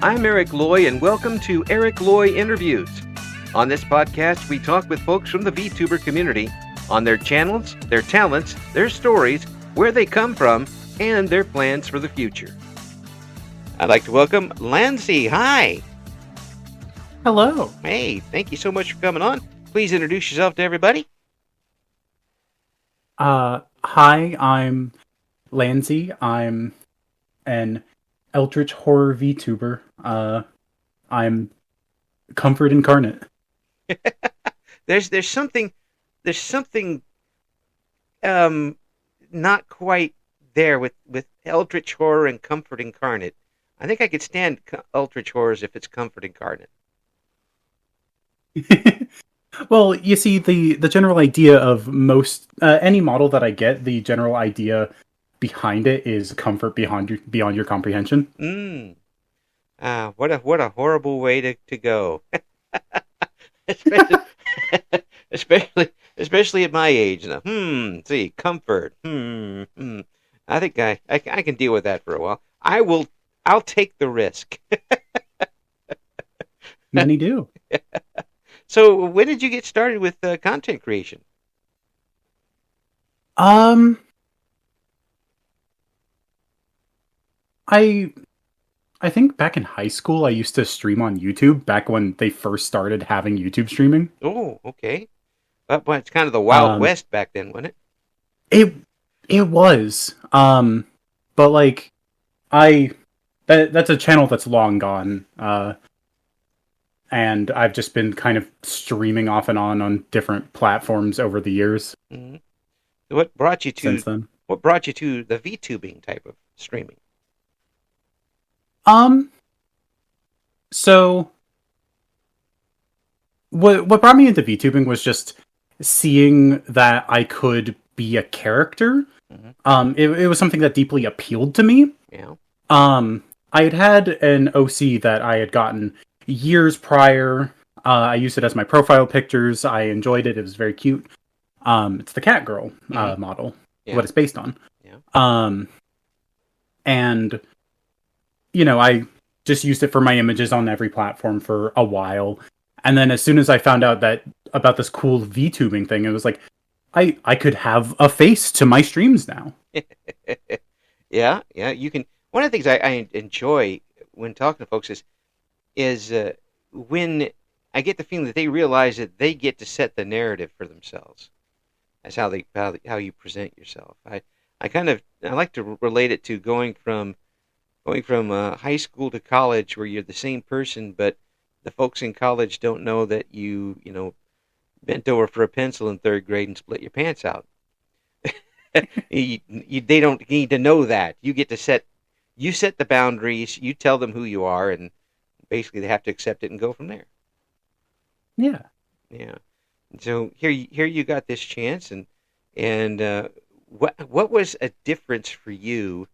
I'm Eric Loy, and welcome to Eric Loy Interviews. On this podcast, we talk with folks from the VTuber community on their channels, their talents, their stories, where they come from, and their plans for the future. I'd like to welcome Lansy. Hi. Hello. Hey, thank you so much for coming on. Please introduce yourself to everybody. Hi, I'm Lansy. I'm an Eldritch Horror VTuber. I'm Comfort Incarnate. There's something not quite there with Eldritch Horror and Comfort Incarnate. I think I could stand Eldritch Horrors if it's Comfort Incarnate. Well, you see, the general idea of most any model that I get, the general idea behind it is comfort beyond your comprehension. What a horrible way to go. especially at my age. Now, see, comfort. I think I can deal with that for a while. I'll take the risk. Many do. So, when did you get started with content creation? I think back in high school, I used to stream on YouTube back when they first started having YouTube streaming. Oh, okay. But it's kind of the Wild West back then, wasn't it? It was. But like, that's a channel that's long gone. And I've just been kind of streaming off and on different platforms over the years. Mm-hmm. What brought you to since then? What brought you to the VTubing type of streaming? So what brought me into VTubing was just seeing that I could be a character. Mm-hmm. It was something that deeply appealed to me. Yeah. I had an OC that I had gotten years prior. I used it as my profile pictures. I enjoyed it. It was very cute. It's the cat girl model. Yeah. What it's based on. Yeah. And you know, I just used it for my images on every platform for a while. And then as soon as I found out about this cool VTubing thing, it was like, I could have a face to my streams now. Yeah, you can. One of the things I enjoy when talking to folks is when I get the feeling that they realize that they get to set the narrative for themselves. That's how you present yourself. I like to relate it to going from high school to college, where you're the same person, but the folks in college don't know that you bent over for a pencil in third grade and split your pants out. They don't need to know that. You get to set the boundaries. You tell them who you are, and basically they have to accept it and go from there. Yeah. So here you got this chance, and what was a difference for you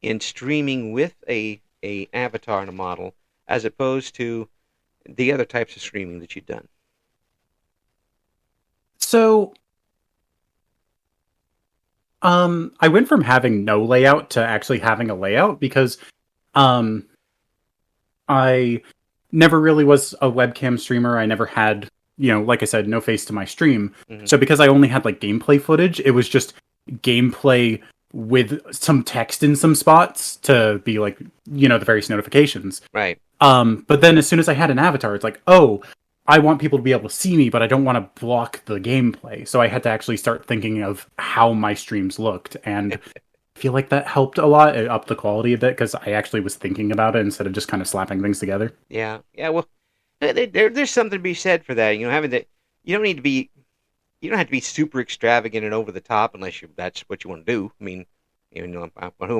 in streaming with a avatar and a model as opposed to the other types of streaming that you've done? So, I went from having no layout to actually having a layout because, I never really was a webcam streamer. I never had, like I said, no face to my stream. Mm-hmm. So because I only had like gameplay footage, it was just gameplay with some text in some spots to be like, the various notifications. Right. But then as soon as I had an avatar, it's like, oh, I want people to be able to see me, but I don't want to block the gameplay. So I had to actually start thinking of how my streams looked. And I feel like that helped a lot. It upped the quality a bit because I actually was thinking about it instead of just kind of slapping things together. Yeah. Well, there's something to be said for that. Having that, you don't have to be super extravagant and over the top unless that's what you want to do. I mean, who am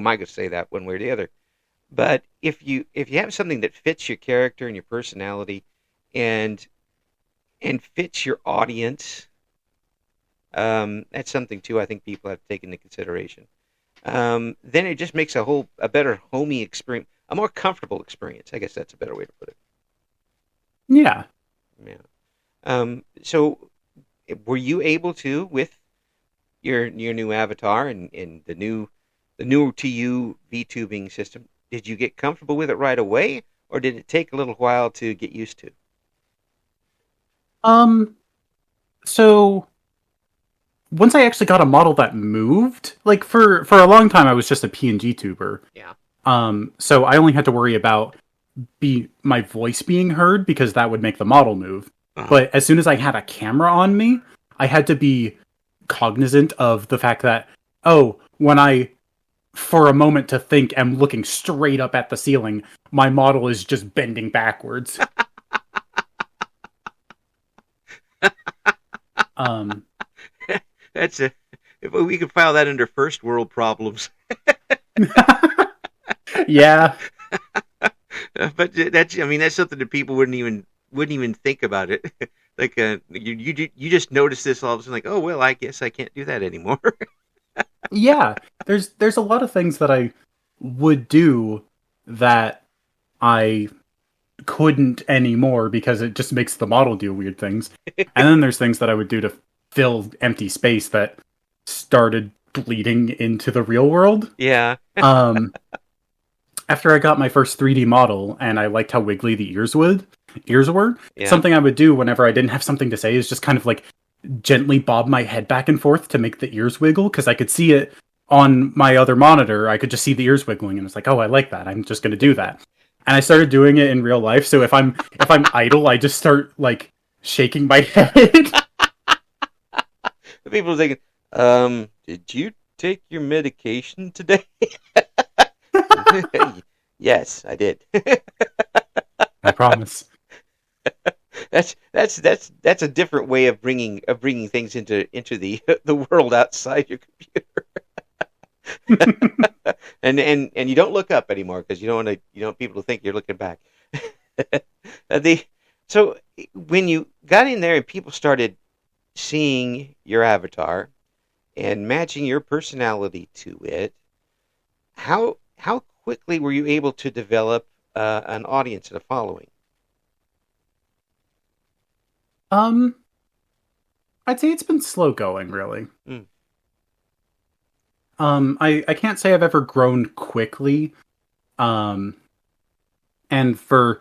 I going to say that one way or the other? But if you have something that fits your character and your personality, and fits your audience, that's something too. I think people have to take into consideration. Then it just makes a better homey experience, a more comfortable experience. I guess that's a better way to put it. Yeah. So, were you able to, with your new avatar and the new to you VTubing system, did you get comfortable with it right away, or did it take a little while to get used to? Um, so once I actually got a model that moved, like for a long time I was just a PNG tuber. Yeah. So I only had to worry about be my voice being heard because that would make the model move. Uh-huh. But as soon as I had a camera on me, I had to be cognizant of the fact that, oh, when I for a moment to think am looking straight up at the ceiling, my model is just bending backwards. Um That's a if we could file that under first world problems. yeah. But that's I mean that's something that people wouldn't even think about it. Like you just notice this all of a sudden like, oh well, I guess I can't do that anymore. Yeah. There's a lot of things that I would do that I couldn't anymore because it just makes the model do weird things. And then there's things that I would do to fill empty space that started bleeding into the real world. Yeah. Um, After I got my first 3D model and I liked how wiggly the ears were, Yeah. something I would do whenever I didn't have something to say is just kind of like gently bob my head back and forth to make the ears wiggle because I could see it on my other monitor. I could just see the ears wiggling and it's like, oh, I like that. I'm just going to do that. And I started doing it in real life. So if I'm idle, I just start like shaking my head. People are thinking, did you take your medication today? Yes, I did. I promise. That's a different way of bringing things into the the world outside your computer. And you don't look up anymore because you don't want people to think you're looking back. the so when you got in there and people started seeing your avatar and matching your personality to it, how quickly were you able to develop an audience and a following? Um, I'd say it's been slow going, really. Mm. I can't say I've ever grown quickly. Um, and for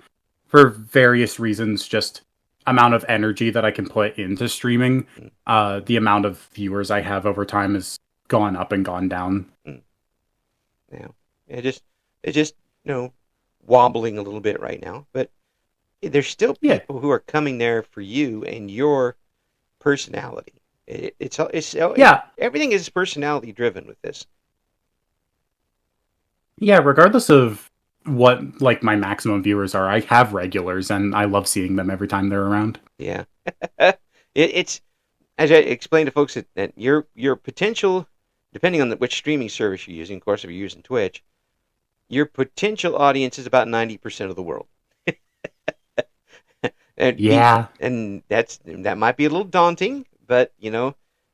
various reasons, just amount of energy that I can put into streaming, Mm. the amount of viewers I have over time has gone up and gone down. Mm. Yeah, it just wobbling a little bit right now, but there's still Yeah, people who are coming there for you and your personality. It's yeah, everything is personality driven with this. yeah. Regardless of what like my maximum viewers are, I have regulars, and I love seeing them every time they're around. Yeah, it's as I explained to folks that your potential, depending on which streaming service you're using. Of course, if you're using Twitch, your potential audience is about 90% of the world. Yeah, And that might be a little daunting, but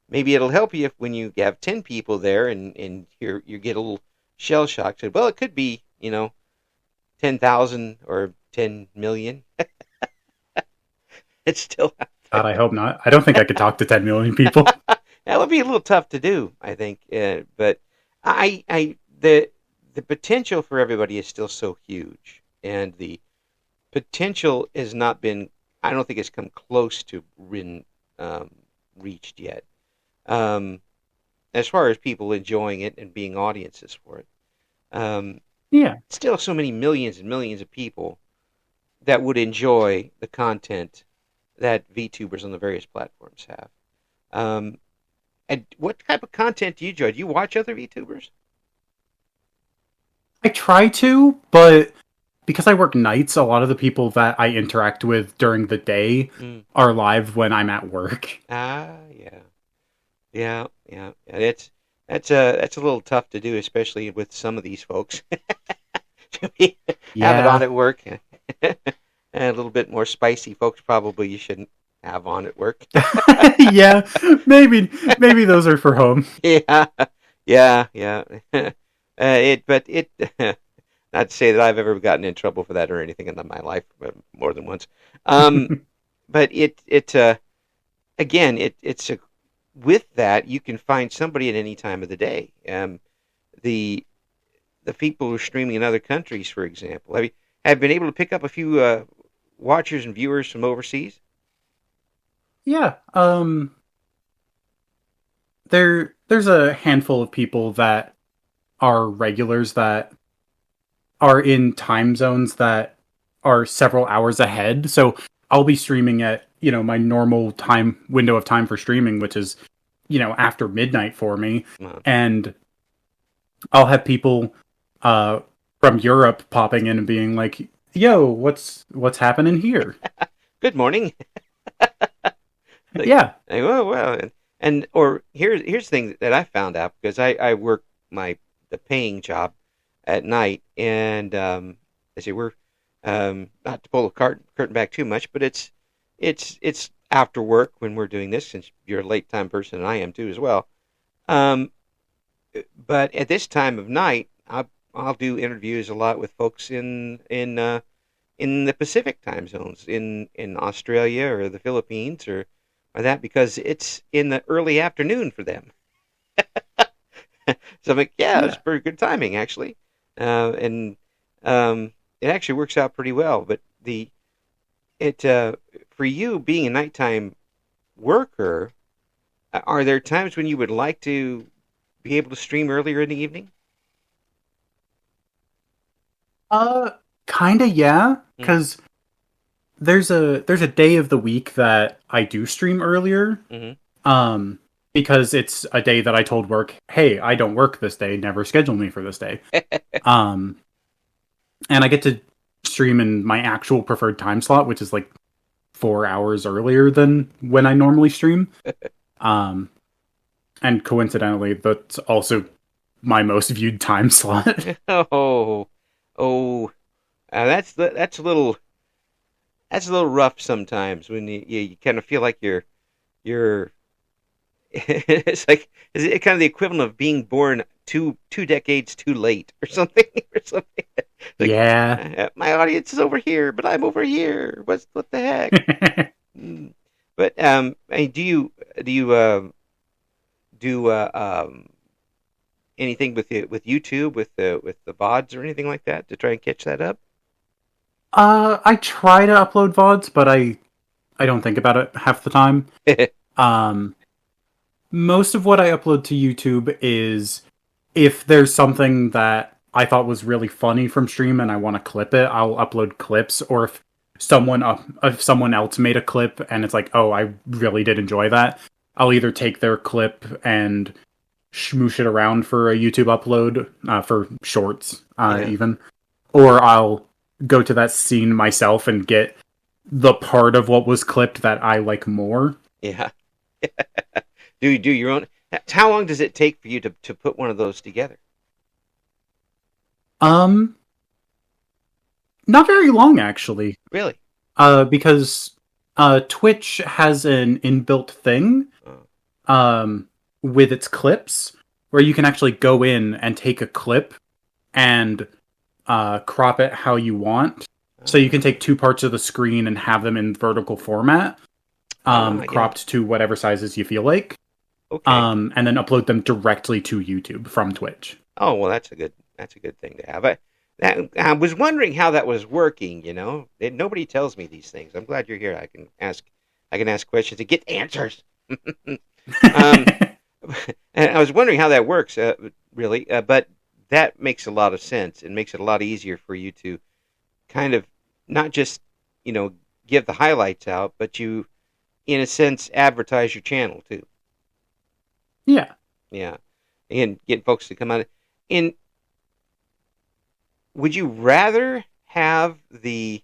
maybe it'll help you if when you have 10 people there and you get a little shell shocked. Well, it could be 10,000 or 10 million. It's still out God, I there. hope not. I don't think I could talk to 10 million people. That would be a little tough to do, I think. But the potential for everybody is still so huge, and the potential has not been. I don't think it's come close to been reached yet. Um, as far as people enjoying it and being audiences for it, Yeah, still so many millions and millions of people that would enjoy the content that VTubers on the various platforms have. Um, and what type of content do you enjoy? Do you watch other VTubers? I try to, but because I work nights, a lot of the people that I interact with during the day Mm. are live when I'm at work. Ah, yeah, yeah. That's a little tough to do, especially with some of these folks. Have it on Yeah. at work, and a little bit more spicy folks probably you shouldn't have on at work. Yeah, maybe those are for home. Yeah, yeah. But it. Not to say that I've ever gotten in trouble for that or anything in my life, more than once. Um, but again, with that you can find somebody at any time of the day. The people who are streaming in other countries, for example. have been able to pick up a few watchers and viewers from overseas? Yeah. There's a handful of people that are regulars that are in time zones that are several hours ahead. So I'll be streaming at, my normal time window of time for streaming, which is, after midnight for me. Uh, And I'll have people from Europe popping in and being like, "Yo, what's happening here?" Good morning. Like, Yeah. well, and or here's the thing that I found out because I work the paying job at night, and I say we're not to pull the curtain back too much, but it's after work when we're doing this, since you're a late time person and I am too as well. Um, but at this time of night, I'll do interviews a lot with folks in the Pacific time zones in Australia or the Philippines or that, because it's in the early afternoon for them. So I'm like, yeah, it's Yeah. pretty good timing actually, and it actually works out pretty well. But the it for you being a nighttime worker, are there times when you would like to be able to stream earlier in the evening? Uh Kind of, yeah, cuz there's a day of the week that I do stream earlier. Mm-hmm. Um because it's a day that I told work, "Hey, I don't work this day, never schedule me for this day." Um and I get to stream in my actual preferred time slot, which is like 4 hours earlier than when I normally stream. Um and coincidentally, that's also my most viewed time slot. Oh, oh, that's a little rough sometimes when you kind of feel like you're it's like is it kind of the equivalent of being born two decades too late or something or something like Yeah. my audience is over here but I'm over here, what the heck. Mm. But I mean, do you do anything with YouTube with the VODs or anything like that to try and catch that up? I try to upload VODs, but I don't think about it half the time. Um, Most of what I upload to YouTube is if there's something that I thought was really funny from stream and I want to clip it, I'll upload clips. Or if someone else made a clip and it's like, oh, I really did enjoy that, I'll either take their clip and smoosh it around for a YouTube upload for shorts, Yeah, even, or I'll go to that scene myself and get the part of what was clipped that I like more. yeah. Do you do your own? How long does it take for you to put one of those together? Um, Not very long actually, Really? because Twitch has an inbuilt thing Oh, um with its clips where you can actually go in and take a clip and crop it how you want. So you can take two parts of the screen and have them in vertical format, yeah. cropped to whatever sizes you feel like, Okay. and then upload them directly to YouTube from Twitch. Oh well, that's a good thing to have. I was wondering how that was working. Nobody tells me these things. I'm glad you're here. I can ask questions and get answers. um, and I was wondering how that works, really. But that makes a lot of sense. It makes it a lot easier for you to kind of not just give the highlights out, but you, in a sense, advertise your channel too. Yeah. Yeah, and get folks to come out. And would you rather have the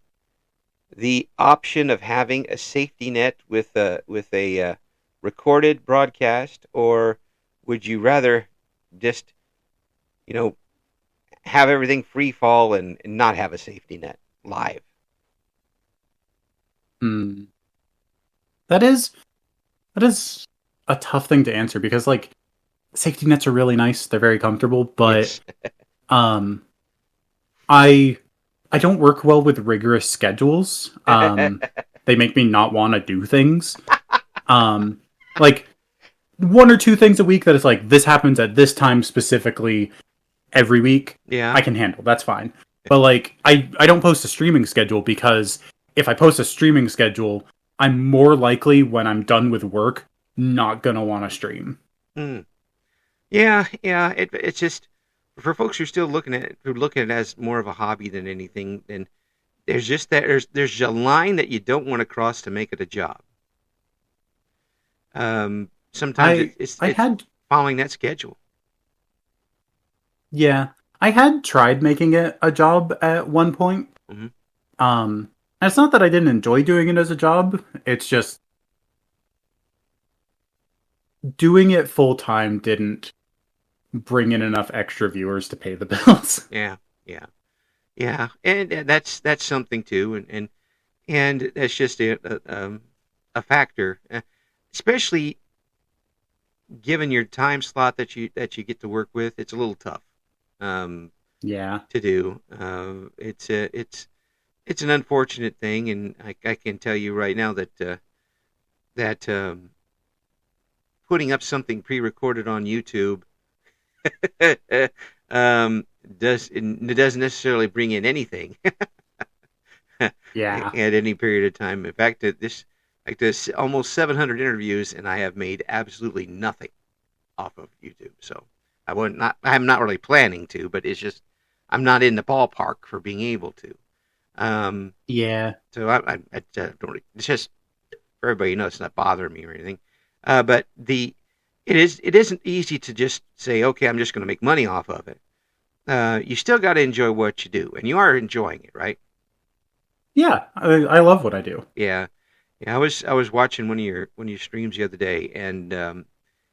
option of having a safety net with a recorded broadcast, or would you rather just you know have everything free fall and not have a safety net live? Hmm. That is that is a tough thing to answer because like safety nets are really nice, they're very comfortable, but Yes. um I I don't work well with rigorous schedules. They make me not want to do things. Um like one or two things a week that is like this happens at this time specifically every week, Yeah. I can handle. That's fine. But like, I don't post a streaming schedule because if I post a streaming schedule, I'm more likely when I'm done with work not gonna want to stream. Mm. Yeah, yeah. It's just for folks who are still looking at it as more of a hobby than anything. Then there's just that there's a line that you don't want to cross to make it a job. Sometimes I I it's had following that schedule. Yeah, I had tried making it a job at one point. Hmm. And it's not that I didn't enjoy doing it as a job. It's just doing it full time didn't bring in enough extra viewers to pay the bills. Yeah, yeah, yeah. And that's something too, and that's just a factor, especially given your time slot that you get to work with. It's a little tough Yeah. to do. It's an unfortunate thing, and I can tell you right now that putting up something pre-recorded on YouTube um, it doesn't necessarily bring in anything at Yeah. any period of time. In fact, this almost 700 interviews, and I have made absolutely nothing off of YouTube. So I'm not really planning to, but it's just I'm not in the ballpark for being able to. Yeah. So I don't. It's just for everybody to know it's not bothering me or anything. But it isn't easy to just say, okay, I'm just going to make money off of it. You still got to enjoy what you do, and you are enjoying it, right? Yeah. I love what I do. Yeah, yeah. I was watching one of your streams the other day, and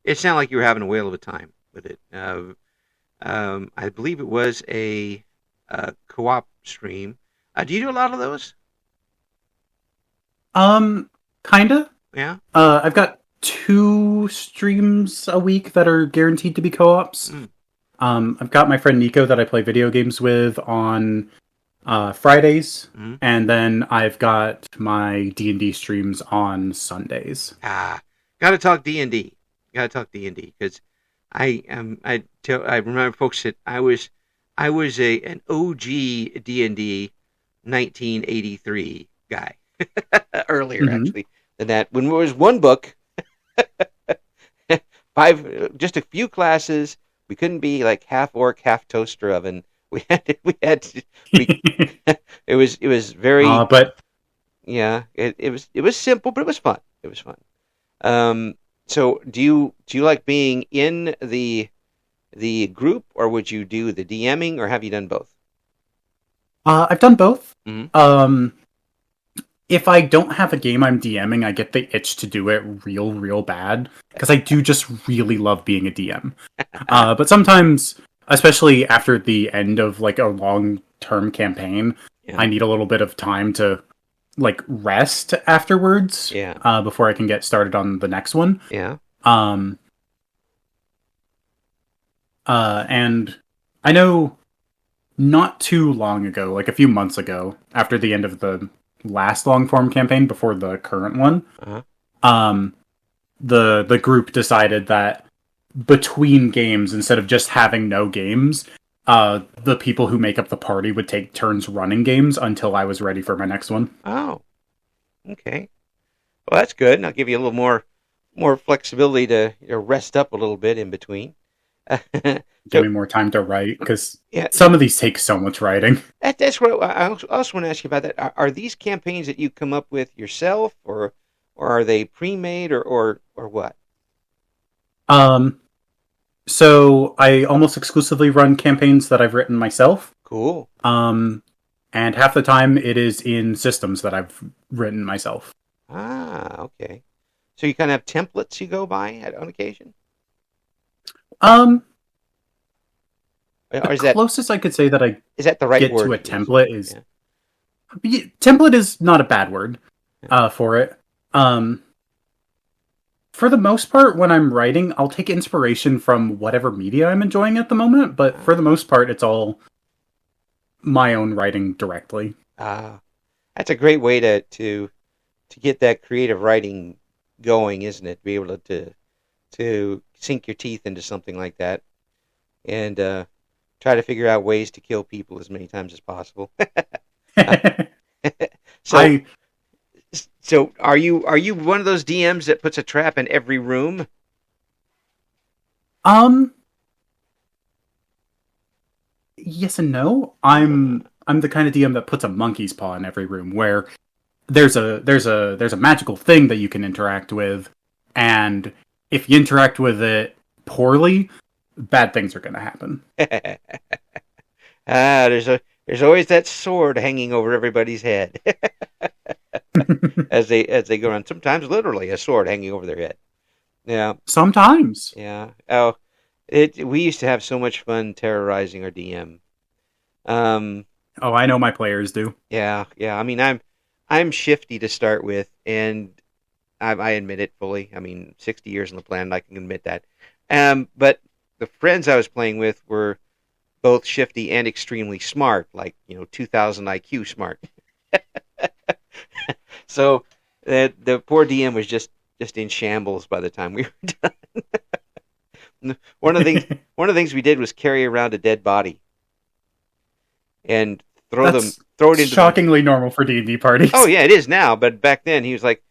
it sounded like you were having a whale of a time with it. I believe it was a co-op stream. Do you do a lot of those? Kinda. Yeah. I've got 2 streams a week that are guaranteed to be co-ops. Mm. I've got my friend Nico that I play video games with on Fridays, Mm-hmm. and then I've got my D&D streams on Sundays. Got to talk D&D. Got to talk D&D because I remember folks that I was an OG D&D 1983 guy earlier Mm-hmm. actually than that when there was one book, just a few classes. We couldn't be like half orc, half toaster oven. We it was very But yeah. It was simple, but it was fun. It was fun. So do you like being in the group, or would you do the DMing, or have you done both? I've done both. Mm-hmm. If I don't have a game I'm DMing, I get the itch to do it real bad because I do just really love being a DM. But sometimes, especially after the end of like a long-term campaign, Yeah. I need a little bit of time to like rest afterwards. Yeah. Before I can get started on the next one. Yeah. And I know not too long ago, like a few months ago, after the end of the last long form campaign before the current one, Uh-huh. the group decided that between games, instead of just having no games, the people who make up the party would take turns running games until I was ready for my next one. Oh. Okay. Well, that's good. And I'll give you a little more flexibility to rest up a little bit in between. Give So me more time to write, because yeah, some of these take so much writing. that's what I also want to ask you about that. Are these campaigns that you come up with yourself, or are they pre-made, or what? So I almost exclusively run campaigns that I've written myself. Cool. And half the time it is in systems that I've written myself. Okay. So you kind of have templates you go by on occasion? The Or is that closest I could say that I the right get word to a use? template is Yeah. template is not a bad word for it. For the most part, when I'm writing, I'll take inspiration from whatever media I'm enjoying at the moment, but for the most part, it's all my own writing directly. That's a great way to get that creative writing going, isn't it? To be able to sink your teeth into something like that, and try to figure out ways to kill people as many times as possible. Uh, so I so are you one of those DMs that puts a trap in every room? um yes and no. I'm the kind of DM that puts a monkey's paw in every room where there's a magical thing that you can interact with, and if you interact with it poorly, bad things are going to happen. There's always that sword hanging over everybody's head as they go around. Sometimes literally a sword hanging over their head. Yeah, Sometimes. yeah. Oh, we used to have so much fun terrorizing our DM. Um, Oh, I know my players do. yeah, yeah. I mean, I'm shifty to start with, and I admit it fully. I mean, 60 years on the planet, I can admit that. But the friends I was playing with were both shifty and extremely smart, like 2,000 IQ smart. So the poor DM was just in shambles by the time we were done. One of the things we did was carry around a dead body and That's throw it into the. shockingly normal for D&D Oh parties. yeah, it is now, but back then he's like,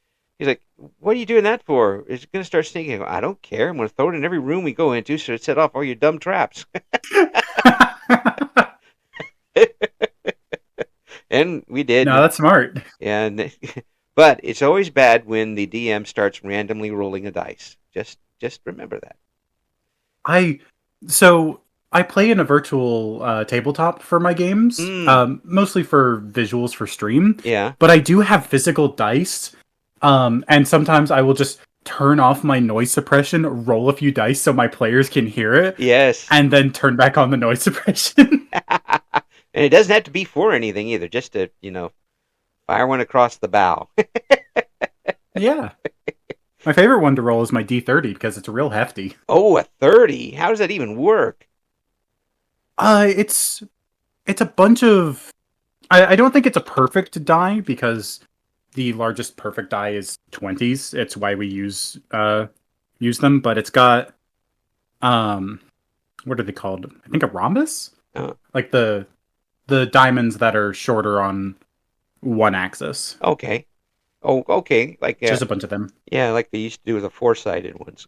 what are you doing that for? It's gonna start stinking. I go, I don't care. I'm gonna throw it in every room we go into, so it set off all your dumb traps. And we did. No, that's smart. And but it's always bad when the DM starts randomly rolling a dice. Just remember that. I so I play in a virtual tabletop for my games, Mm, mostly for visuals for stream. yeah. But I do have physical dice, and sometimes I will just turn off my noise suppression, roll a few dice so my players can hear it, Yes. and then turn back on the noise suppression. And it doesn't have to be for anything either. Just to fire one across the bow. Yeah, my favorite one to roll is my D30 because it's real hefty. Oh, a 30. How does that even work? It's a bunch of. I don't think it's a perfect die because the largest perfect die is 20s. It's why we use them, but it's got what are they called? I think a rhombus, Oh, like the diamonds that are shorter on one axis. okay. Oh, okay. Like Just a bunch of them. yeah, like they used to do with the four-sided ones.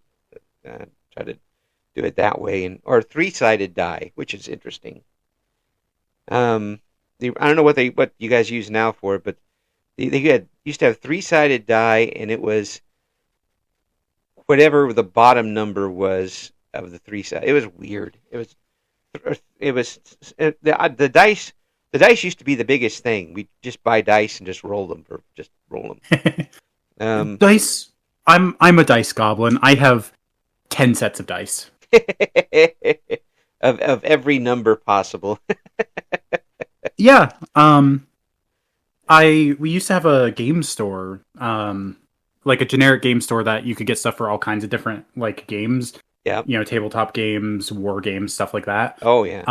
Try to do it that way, or three-sided die, which is interesting. Um, I don't know what you guys use now for it, but they used to have three-sided die, and it was whatever the bottom number was of the three side. It was weird. It was the dice. The dice used to be the biggest thing. We just buy dice and just roll them for just roll them. Um, Dice. I'm a dice goblin. I have 10 sets of dice. of every number possible. Yeah. We used to have a game store, like a generic game store that you could get stuff for all kinds of different like games, Yeah. Tabletop games, war games, stuff like that. Oh yeah.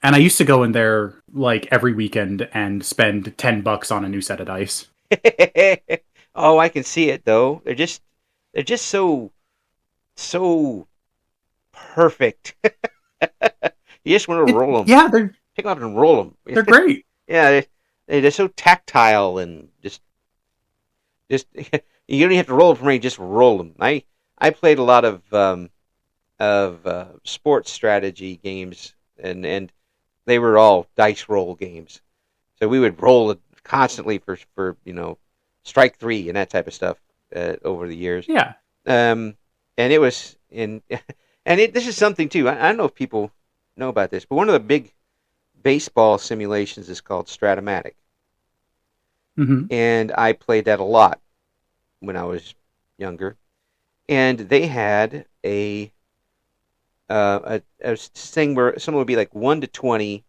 And I used to go in there like every weekend and spend $10 on a new set of dice. Oh, I can see it though. They're just so perfect. You just want to roll them. Yeah, Pick up and roll them. they're great. Yeah, they're so tactile and just you don't even have to roll them for me. Just roll them. I played a lot of sports strategy games, and they were all dice roll games. So we would roll it constantly for strike three and that type of stuff over the years. Yeah. And it was in this is something too. I don't know if people know about this, but one of the big baseball simulations is called Stratomatic, Hmm. and I played that a lot when I was younger. And they had a thing where someone would be like 1 to 20,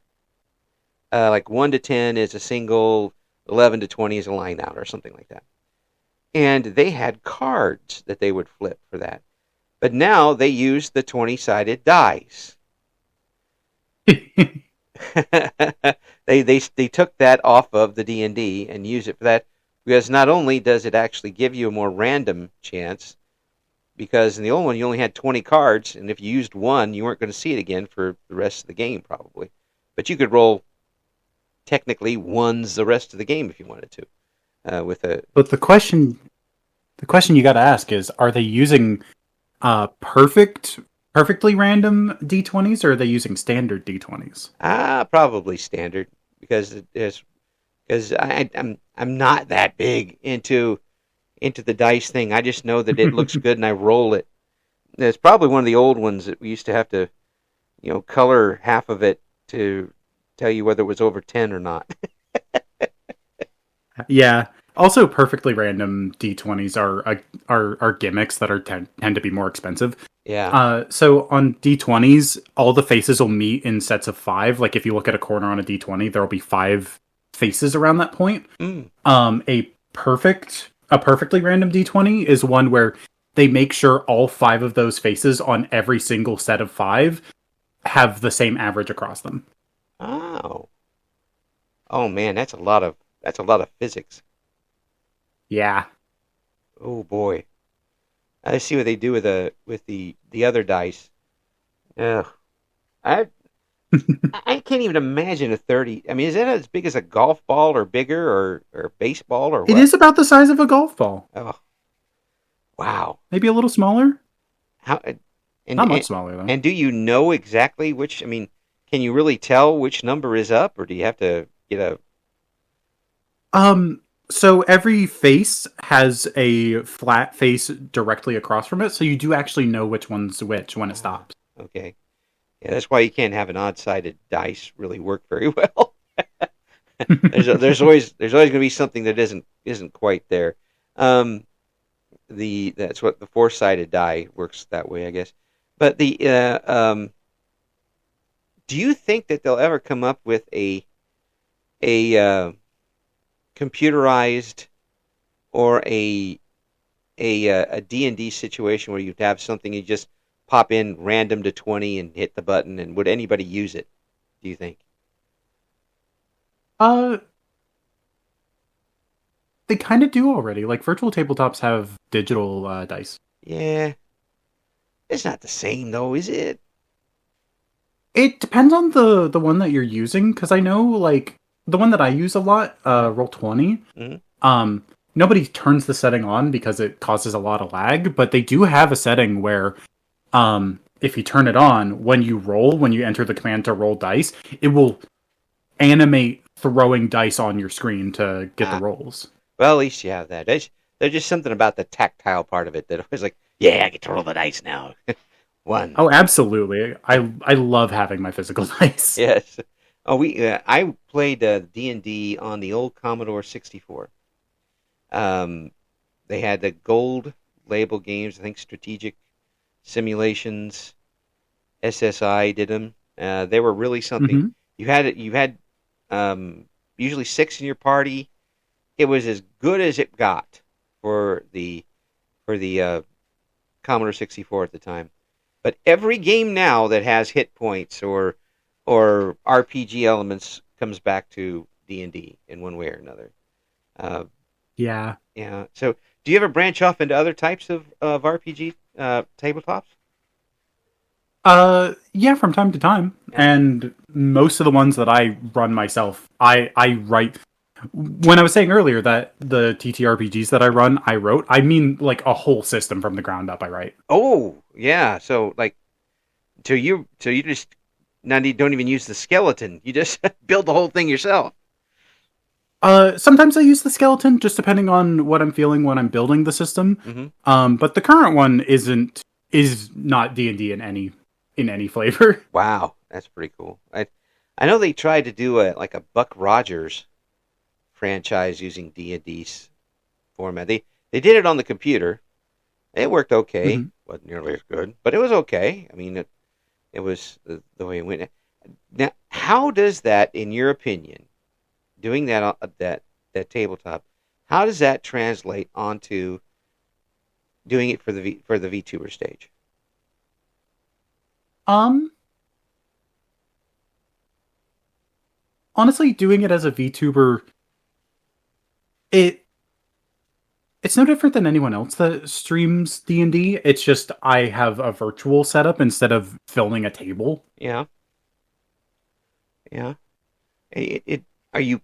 like 1 to 10 is a single, 11 to 20 is a line out, or something like that. And they had cards that they would flip for that. But now they use the 20-sided dice. They took that off of the D&D and use it for that, because not only does it actually give you a more random chance, because in the old one you only had 20 cards, and if you used one, you weren't going to see it again for the rest of the game probably. But you could roll technically ones the rest of the game if you wanted to. With a But the question you got to ask is: are they using perfectly random d20s, or are they using standard d20s? probably standard because I'm not that big into the dice thing. I just know that it looks good and I roll it. It's probably one of the old ones that we used to have to, color half of it to tell you whether it was over 10 or not. Yeah. Also, perfectly random d20s are gimmicks that tend to be more expensive. Yeah. So on d20s, all the faces will meet in sets of five. Like if you look at a corner on a d20, there will be five faces around that point. Mm. A perfectly random d20 is one where they make sure all five of those faces on every single set of five have the same average across them. Oh. Oh man, that's a lot of physics. Yeah. Oh boy. I see what they do with the other dice. Yeah. I I can't even imagine a 30. I mean, is that as big as a golf ball or bigger or baseball or It what? is about the size of a golf ball. Oh, wow. Maybe a little smaller. How and Not and, much smaller though. and do you know exactly which? I mean, can you really tell which number is up, or do you have to get a? So every face has a flat face directly across from it, so you do actually know which one's which when it Ah, stops. okay. Yeah, that's why you can't have an odd-sided dice really work very well. There's always going to be something that isn't quite there. Um, that's what the four-sided die works that way, I guess. But do you think that they'll ever come up with a computerized or a D&D situation where you'd have something you just pop in random to 20 and hit the button, and would anybody use it, do you think? Uh, they kind of do already. Like virtual tabletops have digital dice. Yeah, it's not the same though, is it? It depends on the one that you're using, because I know like the one that I use a lot, Roll20. Mm-hmm. Um, Nobody turns the setting on because it causes a lot of lag, but they do have a setting where if you turn it on, when you enter the command to roll dice, it will animate throwing dice on your screen to get the Ah, rolls. well, at least you have that. There's just something about the tactile part of it that I was like, yeah, I get to roll the dice now. One. Oh, absolutely. I love having my physical dice. Yes. Oh, I played D&D on the old Commodore 64. Um, they had the gold label games. I think Strategic Simulations, SSI did them. They were really something. Hmm. You had usually six in your party. It was as good as it got for the Commodore 64 at the time. But every game now that has hit points or RPG elements comes back to D&D in one way or another. Uh, Yeah. yeah. So, do you ever branch off into other types of RPG tabletops? Yeah, from time to time. Yeah. And most of the ones that I run myself, I write. When I was saying earlier that the TTRPGs that I wrote, I mean like a whole system from the ground up I write. Oh, yeah. So, like, so you just not don't even use the skeleton. You just build the whole thing yourself. Sometimes I use the skeleton, just depending on what I'm feeling when I'm building the system. Mm-hmm. But the current one is not D&D in any flavor. Wow, that's pretty cool. I know they tried to do a Buck Rogers franchise using D&D's format. They did it on the computer. It worked okay. Mhm. Wasn't nearly as good, but it was okay. I mean, it was the way it went. Now, how does that, in your opinion, doing that tabletop, how does that translate onto doing it for the VTuber stage? Um, Honestly, doing it as a VTuber, it It's no different than anyone else that streams D&D. It's just I have a virtual setup instead of filming a table. Yeah, yeah. It are you?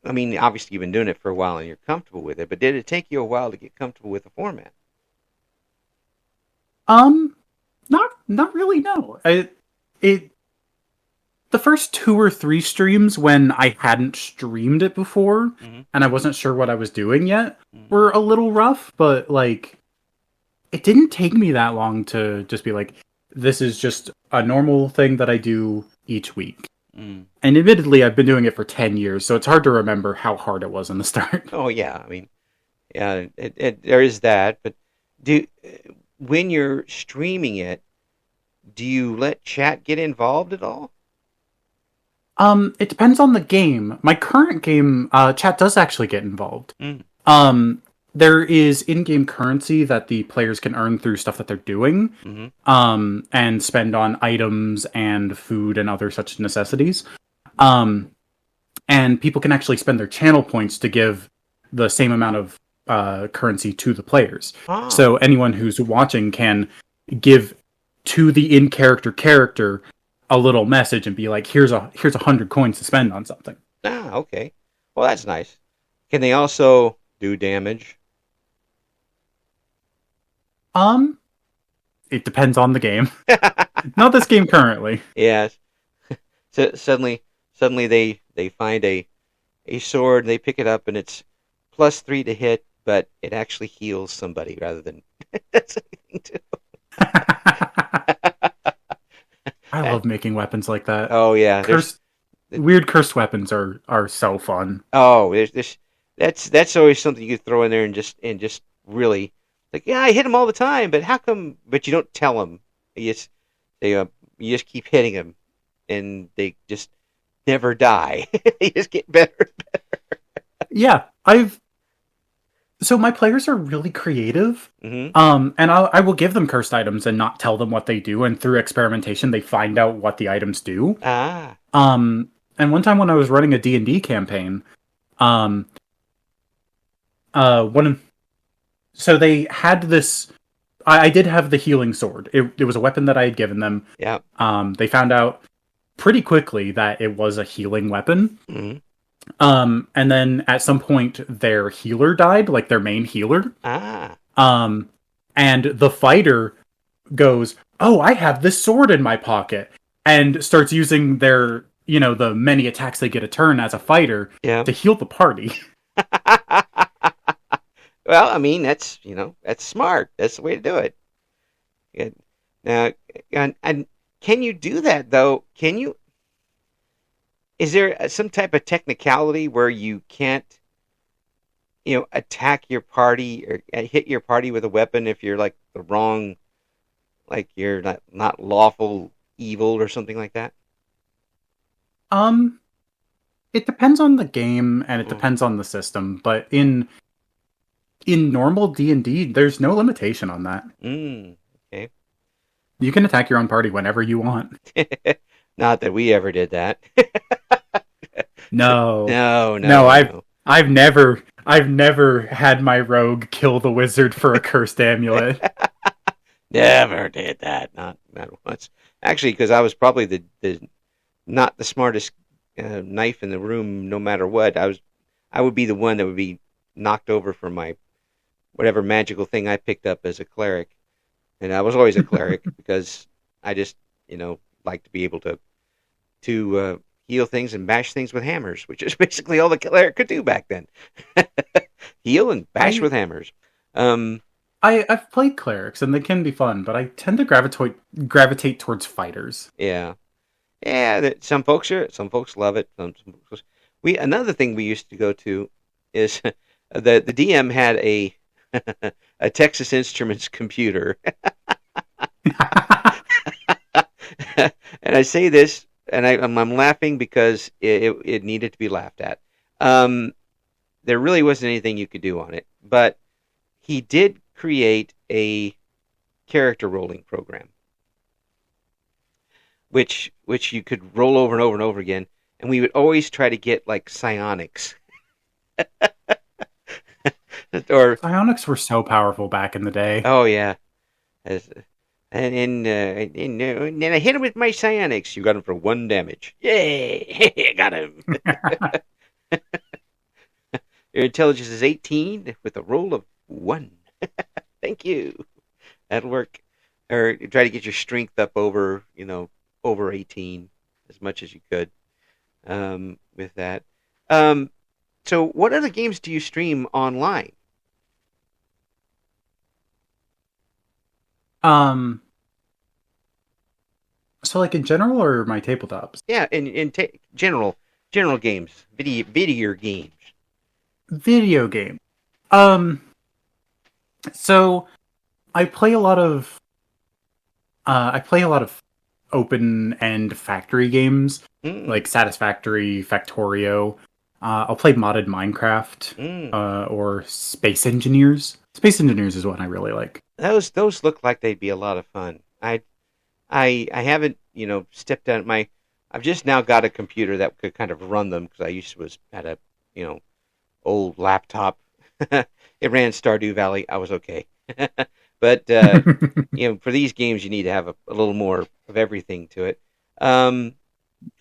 I mean, obviously you've been doing it for a while and you're comfortable with it, but did it take you a while to get comfortable with the format? Um, not really. No, it the first two or three streams when I hadn't streamed it before Mm-hmm. and I wasn't sure what I was doing yet Mm. were a little rough, but like it didn't take me that long to just be like, this is just a normal thing that I do each week. Mm. And admittedly, I've been doing it for 10 years, so it's hard to remember how hard it was in the start. Oh yeah, I mean, yeah, there is that. But do when you're streaming it, do you let chat get involved at all? It depends on the game. My current game, chat does actually get involved. Mm. Um, there is in-game currency that the players can earn through stuff that they're doing, Mm-hmm. and spend on items and food and other such necessities. Um, and people can actually spend their channel points to give the same amount of currency to the players. Ah, So anyone who's watching can give to the in-character a little message and be like, here's 100 coins to spend on something. okay. Well, that's nice. Can they also do damage? Um, it depends on the game. Not this game currently. Yes. So suddenly they find a sword, they pick it up, and it's +3 to hit, but it actually heals somebody rather than does anything to. I love making weapons like that. Oh yeah, Weird cursed weapons are so fun. there's this. That's always something you could throw in there and just really like, yeah, I hit them all the time, but how come? But you don't tell them. They you just keep hitting them, and they just never die. They just get better. Yeah, so my players are really creative. Mm-hmm. And I will give them cursed items and not tell them what they do, and through experimentation they find out what the items do. Ah. And one time when I was running a D&D campaign, um one so they had this. I did have the healing sword. It was a weapon that I had given them. Yeah. They found out pretty quickly that it was a healing weapon. Mm-hmm. And then at some point their healer died, like their main healer. Ah. And the fighter goes, "Oh, I have this sword in my pocket," and starts using their, the many attacks they get a turn as a fighter Yeah. to heal the party. Well, I mean, that's smart. That's the way to do it. Yeah. Now, and can you do that though? Can you? Is there some type of technicality where you can't, attack your party or hit your party with a weapon if you're like the wrong, like you're not lawful evil or something like that? Um, it depends on the game and it Mm. depends on the system, but in normal D&D, there's no limitation on that. Okay. You can attack your own party whenever you want. Not that we ever did that. No. No, No, no. I've never had my rogue kill the wizard for a cursed amulet. Never did that. Not once. Actually, because I was probably the not the smartest knife in the room. No matter what, I would be the one that would be knocked over for my whatever magical thing I picked up as a cleric, and I was always a cleric because I just like to be able to heal things and bash things with hammers, which is basically all the cleric could do back then. Heal and bash with hammers. I've played clerics and they can be fun, but I tend to gravitate towards fighters. Yeah, yeah. Some folks love it. Some folks. Another thing we used to go to is the DM had a a Texas Instruments computer, and I say this, and I'm laughing because it needed to be laughed at. There really wasn't anything you could do on it, but he did create a character rolling program, which you could roll over and over and over again, and we would always try to get like psionics. or Psionics were so powerful back in the day. oh yeah, As- and then I hit him with my psionics. You got him for 1 damage. Yay! I got him. Your intelligence is 18 with a roll of 1. Thank you. That'll work. Or try to get your strength up over, over 18 as much as you could with that. Um, so, what other games do you stream online? um, so like in general or my tabletops? Yeah, general games, video games. Video game. Um, so I play a lot of open end factory games Mm, like Satisfactory, Factorio. I'll play modded Minecraft mm. or Space Engineers. Space Engineers is one I really like. Those look like they'd be a lot of fun. I haven't stepped out my. I've just now got a computer that could kind of run them because I used to was had a you know old laptop. It ran Stardew Valley. I was okay, but for these games you need to have a little more of everything to it. Um,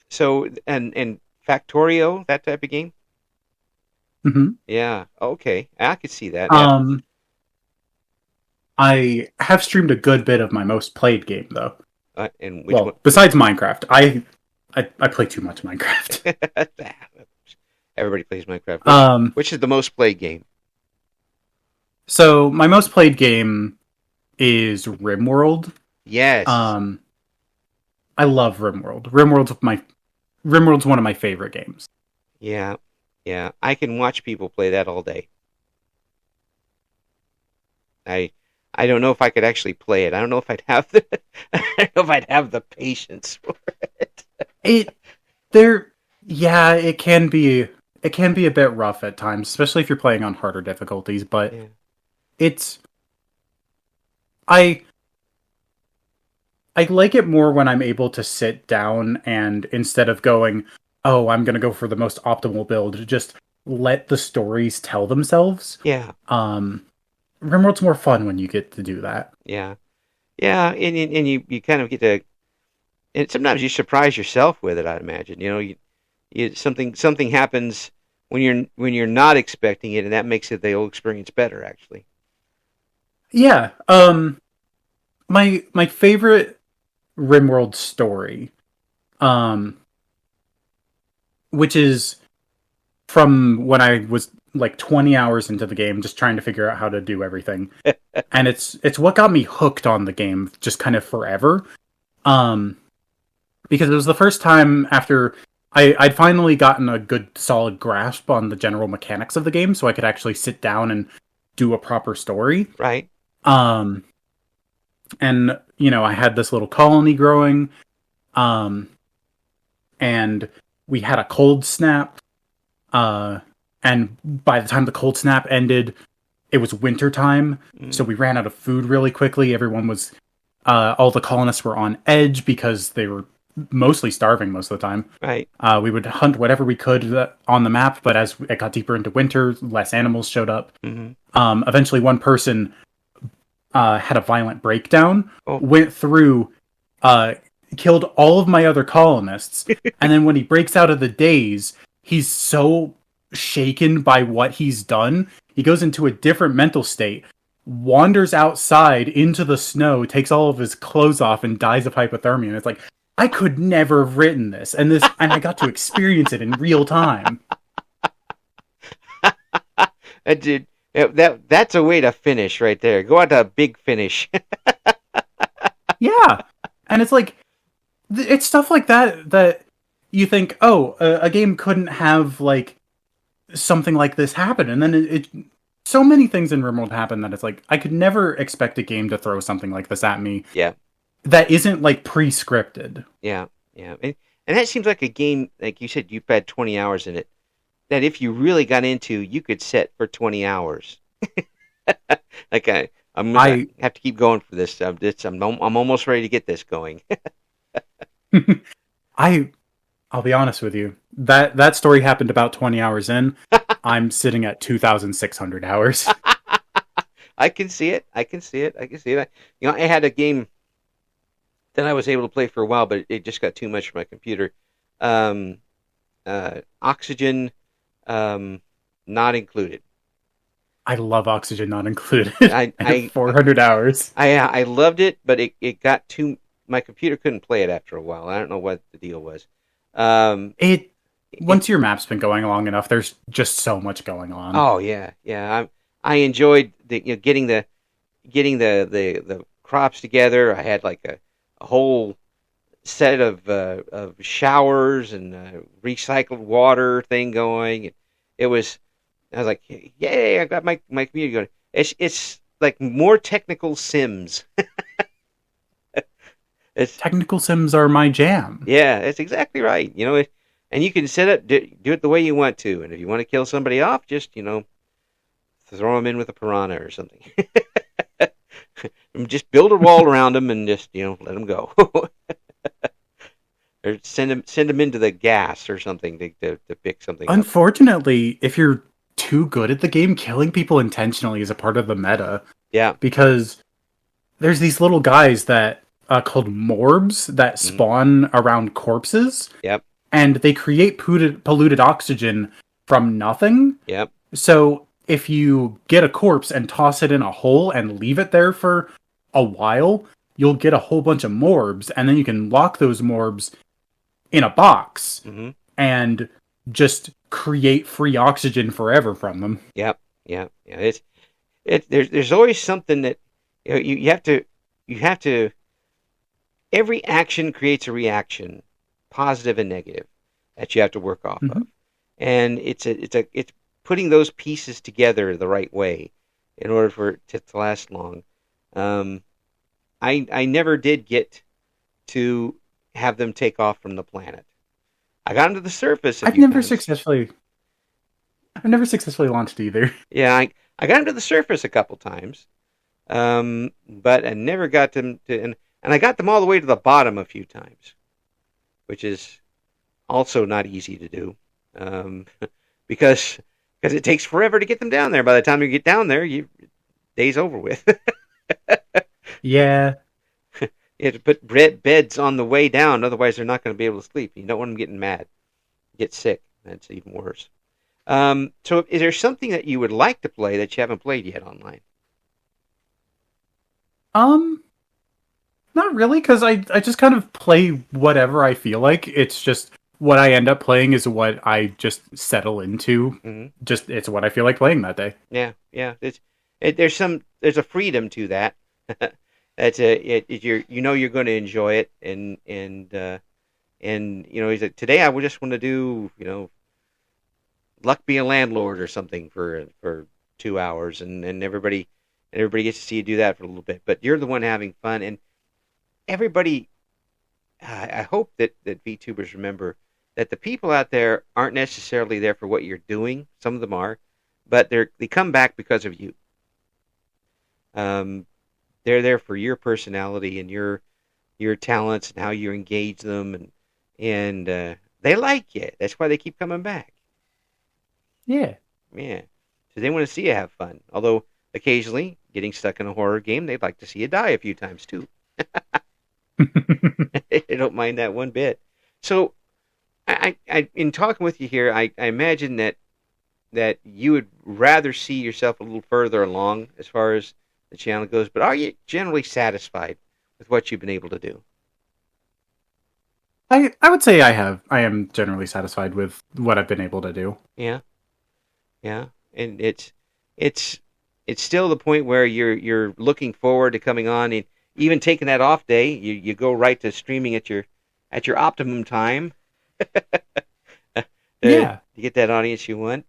so and Factorio, that type of game. hmm Yeah, okay, I could see that. Yeah, Um, I have streamed a good bit of my most played game though. and which one? Well, besides Minecraft, I play too much Minecraft. Everybody plays Minecraft. Um, Which is the most played game? so my most played game is RimWorld. Yes. Um, I love RimWorld. RimWorld's one of my favorite games. Yeah. Yeah. I can watch people play that all day. I I don't know if I could actually play it. I don't know if I'd have the I don't know if I'd have the patience for it. It there yeah, it can be a bit rough at times, especially if you're playing on harder difficulties, but Yeah. it's I I like it more when I'm able to sit down and instead of going, "Oh, I'm going to go for the most optimal build," just let the stories tell themselves. Yeah. Um RimWorld's more fun when you get to do that. Yeah. Yeah, and you kind of get to and sometimes you surprise yourself with it, I'd imagine. Something happens when you're not expecting it and that makes it the whole experience better actually. Yeah. My favorite RimWorld story, um, which is from when I was like 20 hours into the game, just trying to figure out how to do everything, and it's what got me hooked on the game, just kind of forever. Um, because it was the first time after I'd finally gotten a good solid grasp on the general mechanics of the game, so I could actually sit down and do a proper story. Right? Um, and I had this little colony growing, um, and we had a cold snap. Uh, and by the time the cold snap ended, it was winter time, so Mm, we ran out of food really quickly. All the colonists were on edge because they were mostly starving most of the time. right. We would hunt whatever we could on the map, but as it got deeper into winter, less animals showed up. Hmm. Eventually, one person had a violent breakdown, Oh, went through, uh, killed all of my other colonists, and then when he breaks out of the daze, he's so shaken by what he's done, he goes into a different mental state, wanders outside into the snow, takes all of his clothes off, and dies of hypothermia. And it's like, I could never have written this, and I got to experience it in real time. that did that's a way to finish right there. Go out to a big finish. Yeah, and it's like it's stuff like that you think, oh, a game couldn't have like something like this happen, and then so many things in RimWorld happen that it's like I could never expect a game to throw something like this at me Yeah. that isn't like pre-scripted. Yeah. Yeah. And that seems like a game like you said you've had 20 hours in it that if you really got into, you could set for 20 hours. Like I'm gonna I have to keep going for this. I'm almost ready to get this going. I I'll be honest with you. That story happened about 20 hours in. I'm sitting at 2,600 hours. I can see it. I can see it. I can see it. I had a game that I was able to play for a while, but it just got too much for my computer. Um, Oxygen, um, not included. I love Oxygen Not Included. I I have I 400 hours. I loved it, but it got too. My computer couldn't play it after a while. I don't know what the deal was. Um, It it Once your map's been going long enough, there's just so much going on. Oh yeah, yeah. I enjoyed getting the crops together. I had like a whole set of showers and recycled water thing going. It was I was like, yay! I got my community going. It's like more technical Sims. It's Technical sims are my jam. Yeah, that's exactly right. And you can set it do it the way you want to. And if you want to kill somebody off, just throw them in with a piranha or something. Just build a wall around them and just let them go. Or send them into the gas or something to pick something up. Unfortunately, if you're too good at the game, killing people intentionally is a part of the meta. Yeah. Because there's these little guys that called morbs that Mm-hmm. spawn around corpses, Yep. and they create polluted oxygen from nothing. Yep. So if you get a corpse and toss it in a hole and leave it there for a while, you'll get a whole bunch of morbs, and then you can lock those morbs in a box Mm-hmm. and just create free oxygen forever from them. Yep. Yeah. Yeah. There's always something that you have to every action creates a reaction, positive and negative, that you have to work off Mm-hmm. of, and it's putting those pieces together the right way in order for it to last long. Um, I never did get to have them take off from the planet. I got them to the surface a I've few never times. successfully I've never successfully launched either. Yeah, I got them to the surface a couple times, but I never got them to, and I got them all the way to the bottom a few times, which is also not easy to do, because it takes forever to get them down there. By the time you get down there, day's over with. Yeah. You have to put beds on the way down, otherwise they're not going to be able to sleep. You don't want them getting mad, get sick. That's even worse. So, is there something that you would like to play that you haven't played yet online? Um, Not really, because I just kind of play whatever I feel like. It's just what I end up playing is what I just settle into. Mm-hmm. Just it's what I feel like playing that day. Yeah, yeah. There's a freedom to that. That's you're going to enjoy it, and he's like, today I would just want to do luck be a landlord or something for 2 hours, and everybody gets to see you do that for a little bit, but you're the one having fun, and everybody. I hope that VTubers remember that the people out there aren't necessarily there for what you're doing. Some of them are, but they come back because of you. They're there for your personality and your talents and how you engage them, and they like you. That's why they keep coming back. Yeah. Yeah, so they want to see you have fun. Although occasionally, getting stuck in a horror game, they'd like to see you die a few times too. They don't mind that one bit. So, I in talking with you here, I imagine that you would rather see yourself a little further along as far as the channel goes, but are you generally satisfied with what you've been able to do? I would say I am generally satisfied with what I've been able to do. Yeah, yeah, and it's still the point where you're looking forward to coming on, and even taking that off day, you go right to streaming at your optimum time. Yeah. To get that audience you want.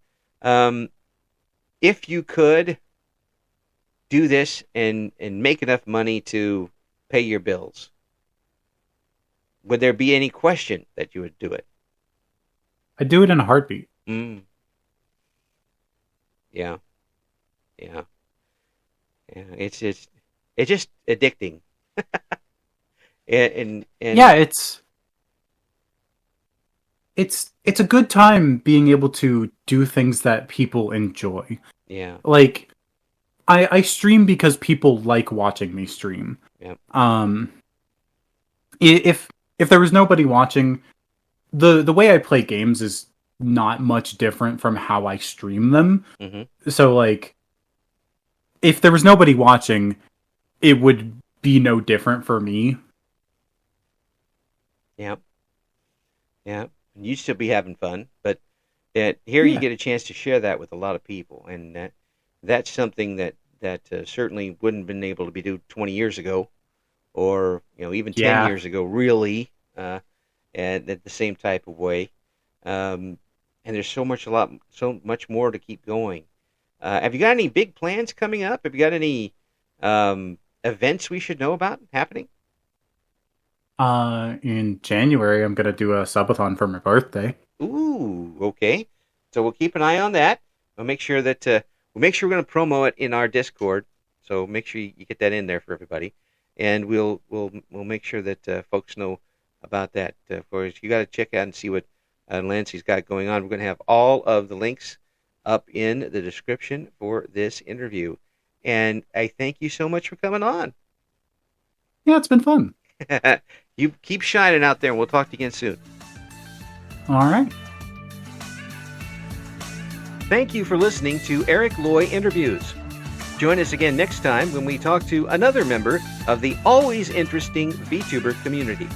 If you could do this and make enough money to pay your bills, would there be any question that you would do it? I'd do it in a heartbeat. Mm. Yeah, yeah, yeah. It's just addicting. and Yeah, it's a good time being able to do things that people enjoy. Yeah. Like I stream because people like watching me stream. Yeah. Um, if there was nobody watching, the way I play games is not much different from how I stream them. Mm-hmm. So like, if there was nobody watching, it would be no different for me. Yeah. Yeah. And you'd still be having fun, but here you Yeah. get a chance to share that with a lot of people, and that's something that certainly wouldn't have been able to be do 20 years ago, or even 10 Yeah. years ago, really, and at the same type of way. And there's so much more to keep going. Have you got any big plans coming up? Have you got any events we should know about happening? In January, I'm gonna do a subathon for my birthday. Ooh, okay. So we'll keep an eye on that. We'll make sure that we're going to promo it in our Discord. So make sure you get that in there for everybody, and we'll make sure that folks know about that. For us, you got to check out and see what Lancy's got going on. We're going to have all of the links up in the description for this interview, and I thank you so much for coming on. Yeah, it's been fun. You keep shining out there, and we'll talk to you again soon. All right. Thank you for listening to Eric Loy Interviews. Join us again next time when we talk to another member of the always interesting VTuber community.